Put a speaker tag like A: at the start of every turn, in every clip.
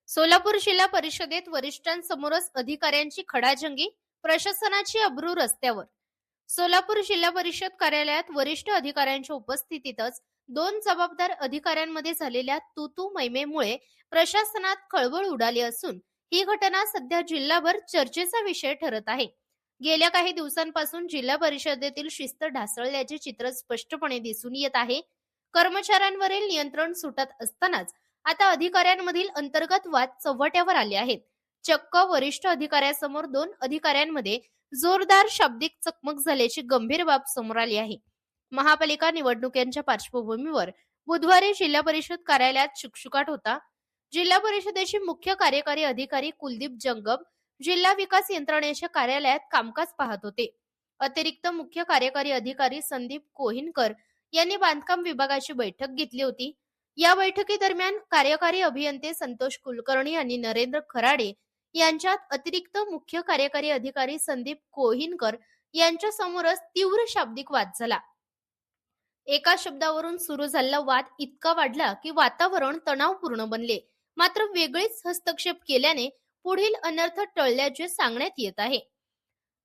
A: सोलापूर जिल्हा परिषदेत वरिष्ठांसमोरच अधिकाऱ्यांची खडाजंगी, प्रशासनाची अब्रू रस्त्यावर. सोलापूर जिल्हा परिषद कार्यालयात वरिष्ठ अधिकाऱ्यांच्या उपस्थितीतच दोन जबाबदार अधिकाऱ्यांमध्ये झालेल्या तू मैमेमुळे प्रशासनात खळबळ उडाली असून ही घटना सध्या जिल्हाभर चर्चेचा विषय ठरत आहे. गेल्या काही दिवसांपासून जिल्हा परिषदेतील शिस्त ढासळल्याचे चित्र स्पष्टपणे दिसून येत आहे. कर्मचाऱ्यांवरील नियंत्रण सुटत असतानाच आता अधिकाऱ्यांमधील अंतर्गत वाद चव्हाट्यावर आले आहेत. चक्क वरिष्ठ अधिकाऱ्यासमोर दोन अधिकाऱ्यांमध्ये जोरदार शाब्दिक चकमक झाल्याची गंभीर बाब समोर आली आहे. महापालिका निवडणुकांच्या पार्श्वभूमीवर बुधवारी जिल्हा परिषद कार्यालयात शुकशुकाट होता. जिल्हा परिषदेचे मुख्य कार्यकारी अधिकारी कुलदीप जंगम जिल्हा विकास यंत्रणेच्या कार्यालयात कामकाज पाहत होते. अतिरिक्त मुख्य कार्यकारी अधिकारी संदीप कोहिनकर यांनी बांधकाम विभागाची बैठक घेतली होती. या बैठकीदरम्यान कार्यकारी अभियंते संतोष कुलकर्णी आणि नरेंद्र खराडे यांच्यात अतिरिक्त मुख्य कार्यकारी अधिकारी संदीप कोहिनकर यांच्या समोरच तीव्र शाब्दिक वाद झाला. एका शब्दावरून सुरू झालेला वाद इतका वाढला की वातावरण तणावपूर्ण बनले. मात्र वेगळीच हस्तक्षेप केल्याने पुढील अनर्थ टळल्याचे सांगण्यात येत आहे.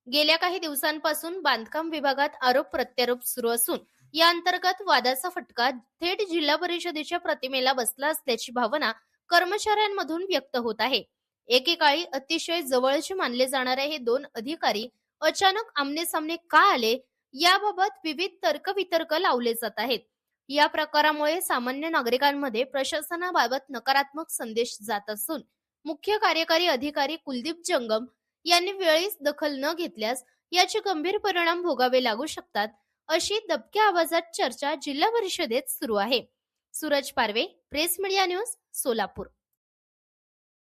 A: गेल्या काही दिवसांपासून बांधकाम विभागात आरोप प्रत्यारोप सुरू असून या अंतर्गत वादाचा फटका थेट जिल्हा परिषदेच्या प्रतिमेला बसला असल्याची भावना कर्मचाऱ्यांमधून व्यक्त होत आहे. एकेकाळी अतिशय जवळचे मानले जाणारे हे दोन अधिकारी अचानक आमनेसामने का आले याबाबत विविध तर्कवितर्क लावले जात आहेत. या प्रकारामुळे सामान्य नागरिकांमध्ये प्रशासनाबाबत नकारात्मक संदेश जात असून मुख्य कार्यकारी अधिकारी कुलदीप जंगम यांनी वेळीच दखल न घेतल्यास याचे गंभीर परिणाम भोगावे लागू शकतात, अशी दबक्या आवाजात चर्चा जिल्हा परिषदेत सुरू आहे. सूरज पारवे, प्रेस मीडिया न्यूज, सोलापूर.